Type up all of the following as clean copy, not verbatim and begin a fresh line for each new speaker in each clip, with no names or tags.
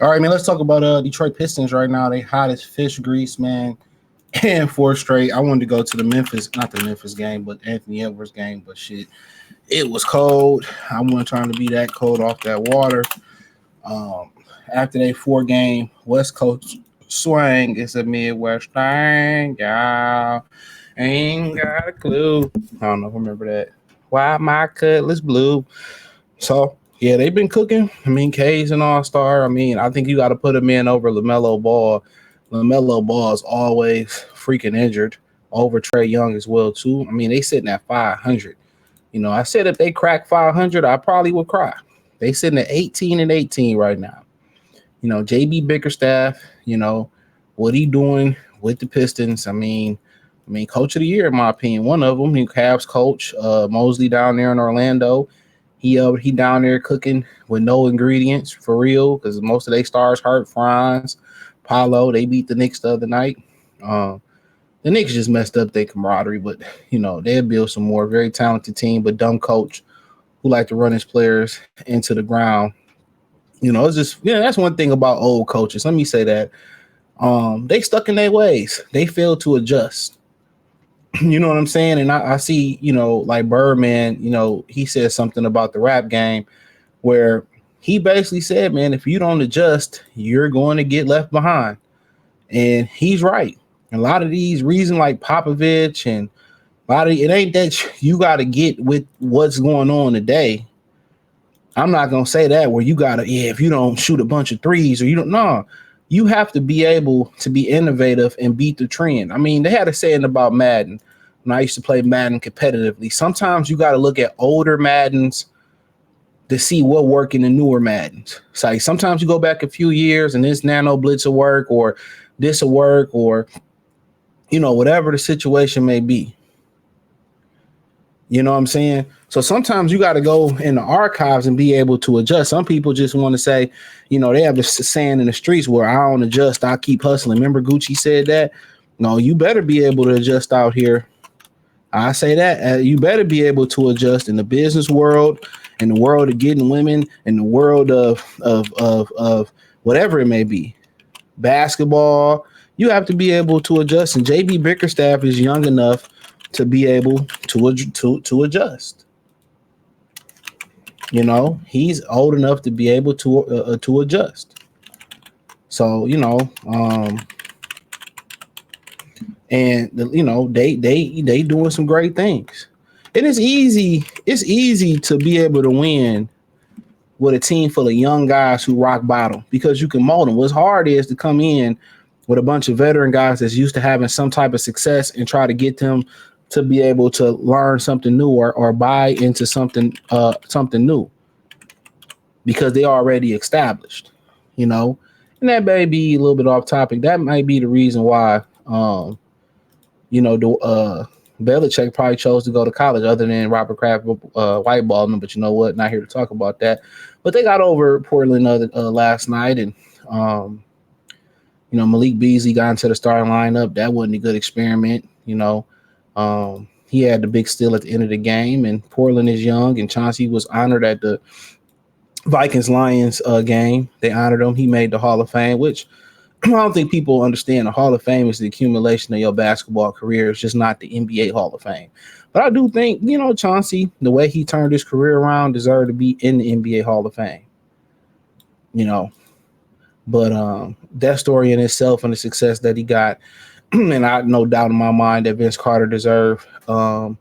All right, man. Let's talk about Detroit Pistons right now. They hot as fish grease, man. And four straight. I wanted to go to the Memphis, not the Memphis game, but Anthony Edwards game. But shit, it was cold. I wasn't trying to be that cold off that water. Um, After they 4 game West Coast swing, it's a Midwest thing, y'all. Ain't got a clue. I don't know if I remember that. Why my cutlass blue? So yeah, they've been cooking. I mean, K's an all-star. I mean, I think you got to put him in over LaMelo Ball. LaMelo Ball is always freaking injured. Over Trey Young as well too. I mean, they sitting at 500. I said if they crack 500, I probably would cry. They sitting at 18-18 right now. JB Bickerstaff. What he doing with the Pistons? I mean, coach of the year in my opinion. One of them, he Cavs coach Mosley down there in Orlando. He down there cooking with no ingredients for real because most of their stars hurt. Franz, Paolo, they beat the Knicks the other night. The Knicks just messed up their camaraderie, but they'll build some more. Very talented team, but dumb coach who like to run his players into the ground. It's just that's one thing about old coaches. Let me say that they stuck in their ways. They failed to adjust. You know what I'm saying? And I see, like Birdman, he said something about the rap game where he basically said, man, if you don't adjust, you're going to get left behind. And he's right. A lot of these reasons like Popovich and a lot of it ain't that you got to get with what's going on today. I'm not going to say that where you got to, if you don't shoot a bunch of threes or you don't know. You have to be able to be innovative and beat the trend. I mean, they had a saying about Madden when I used to play Madden competitively. Sometimes you got to look at older Maddens to see what work in the newer Maddens. So like sometimes you go back a few years and this nano blitz will work or this will work or, whatever the situation may be. You know what I'm saying? So sometimes you got to go in the archives and be able to adjust. Some people just want to say, they have this saying in the streets where I don't adjust, I keep hustling. Remember Gucci said that? No, you better be able to adjust out here. I say that you better be able to adjust in the business world, in the world of getting women, in the world of whatever it may be. Basketball, you have to be able to adjust. And JB Bickerstaff is young enough to be able to adjust. He's old enough to be able to adjust. So, and they doing some great things. And it's easy to be able to win with a team full of young guys who rock bottom because you can mold them. What's hard is to come in with a bunch of veteran guys that's used to having some type of success and try to get them to be able to learn something new or buy into something new because they already established, and that may be a little bit off topic. That might be the reason why, Belichick probably chose to go to college other than Robert Kraft whiteballing him. But you know what? Not here to talk about that. But they got over Portland last night and, Malik Beasley got into the starting lineup. That wasn't a good experiment, He had the big steal at the end of the game, and Portland is young, and Chauncey was honored at the Vikings-Lions game. They honored him. He made the Hall of Fame, which I don't think people understand. The Hall of Fame is the accumulation of your basketball career. It's just not the NBA Hall of Fame. But I do think, Chauncey, the way he turned his career around, deserved to be in the NBA Hall of Fame. But that story in itself and the success that he got, and I have no doubt in my mind that Vince Carter deserved to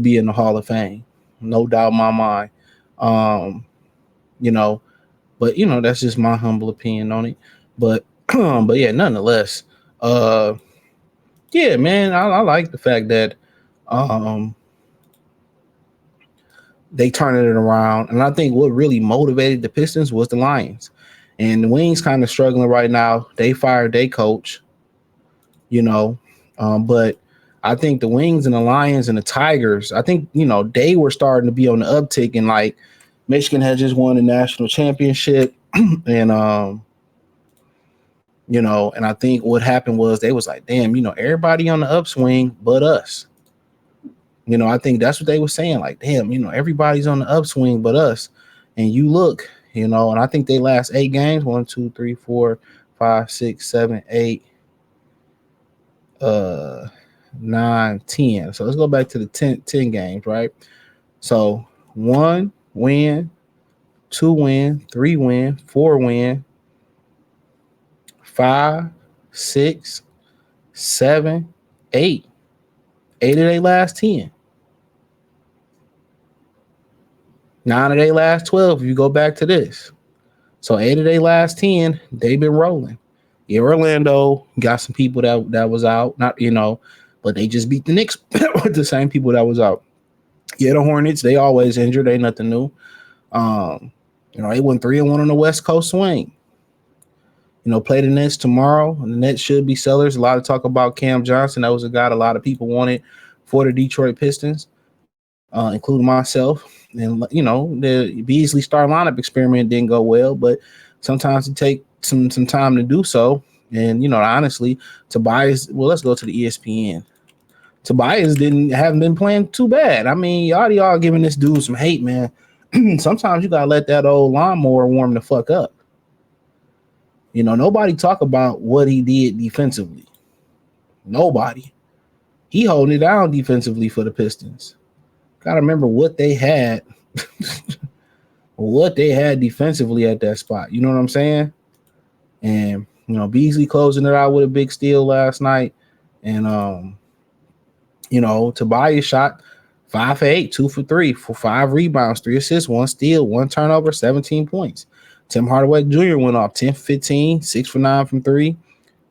be in the Hall of Fame. No doubt in my mind. But that's just my humble opinion on it. But yeah, nonetheless, yeah, man, I like the fact that they turned it around. And I think what really motivated the Pistons was the Lions. And the Wings kind of struggling right now. They fired their coach, but I think the Wings and the Lions and the Tigers, I think, they were starting to be on the uptick. And like Michigan had just won the national championship. And, and I think what happened was they was like, damn, everybody on the upswing but us. I think that's what they were saying. Like, damn, everybody's on the upswing but us. And you look, you know, and I think they last 8 games. 1, 2, 3, 4, 5, 6, 7, 8, 9, 10. So let's go back to the 10 games, right? So 1 win, 2 win, 3 win, 4 win, 5, 6, 7, 8. 8 of their last 10. 9 of their last 12 if you go back to this. So 8 of their last 10, they've been rolling. Yeah, Orlando got some people that was out, not, you know, but they just beat the Knicks with the same people that was out. Yeah, the Hornets, they always injured. Ain't nothing new. You know, they went 3-1 on the West Coast swing. You know, play the Nets tomorrow, and the Nets should be sellers. A lot of talk about Cam Johnson. That was a guy a lot of people wanted for the Detroit Pistons, including myself. And, you know, the Beasley star lineup experiment didn't go well, but sometimes it takes some time to do so. And, you know, honestly, Tobias, well, let's go to the ESPN. Tobias haven't been playing too bad. I mean, y'all giving this dude some hate, man. Sometimes you gotta let that old lawnmower warm the fuck up. You know, nobody talk about what he did defensively. Nobody. He holding it down defensively for the Pistons. Gotta remember what they had, what they had defensively at that spot. You know what I'm saying? And you know, Beasley closing it out with a big steal last night, and you know, Tobias shot 5 for 8, 2 for 3, for 5 rebounds, 3 assists, 1 steal, 1 turnover, 17 points. Tim Hardaway Jr. went off 10 for 15, 6 for 9 from 3.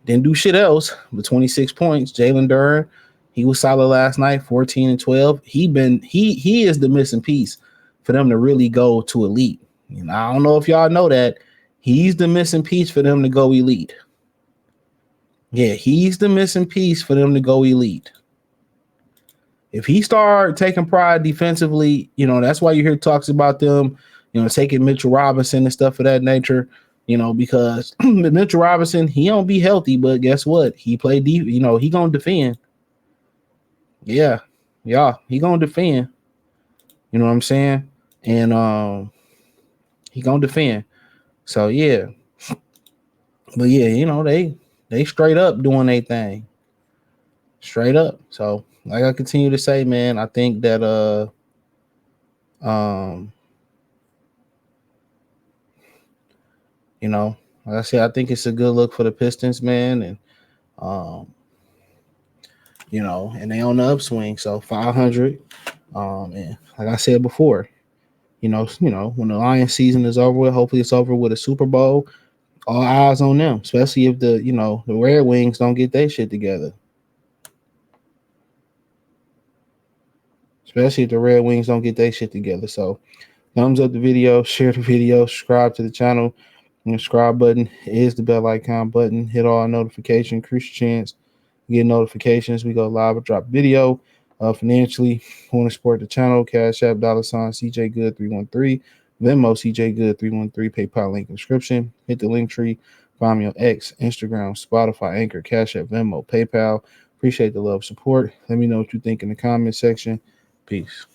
Didn't do shit else, but 26 points. Jalen Duren, he was solid last night, 14 and 12. He is the missing piece for them to really go to elite. And I don't know if y'all know that. He's the missing piece for them to go elite. Yeah, he's the missing piece for them to go elite. If he start taking pride defensively, you know, that's why you hear talks about them, you know, taking Mitchell Robinson and stuff of that nature, you know, because Mitchell Robinson, he don't be healthy, but guess what? He played deep, you know, he gonna defend. Yeah, he gonna defend. You know what I'm saying? And he gonna defend. So yeah. But yeah, you know, they straight up doing their thing. Straight up. So like I continue to say, man, I think that you know, like I said, I think it's a good look for the Pistons, man, and you know, and they on the upswing, so 500. And like I said before, you know, when the Lions season is over with, hopefully it's over with a Super Bowl. All eyes on them, especially if the Red Wings don't get their shit together. Especially if the Red Wings don't get their shit together. So thumbs up the video, share the video, subscribe to the channel. And the subscribe button is the bell icon button. Hit all notifications, increase your chance. Get notifications. We go live or drop video. Financially, want to support the channel, Cash App, $CJ Good 313, Venmo CJ Good 313, PayPal link in description. Hit the link tree. Find me on X, Instagram, Spotify, Anchor, Cash App, Venmo, PayPal. Appreciate the love, support. Let me know what you think in the comment section. Peace.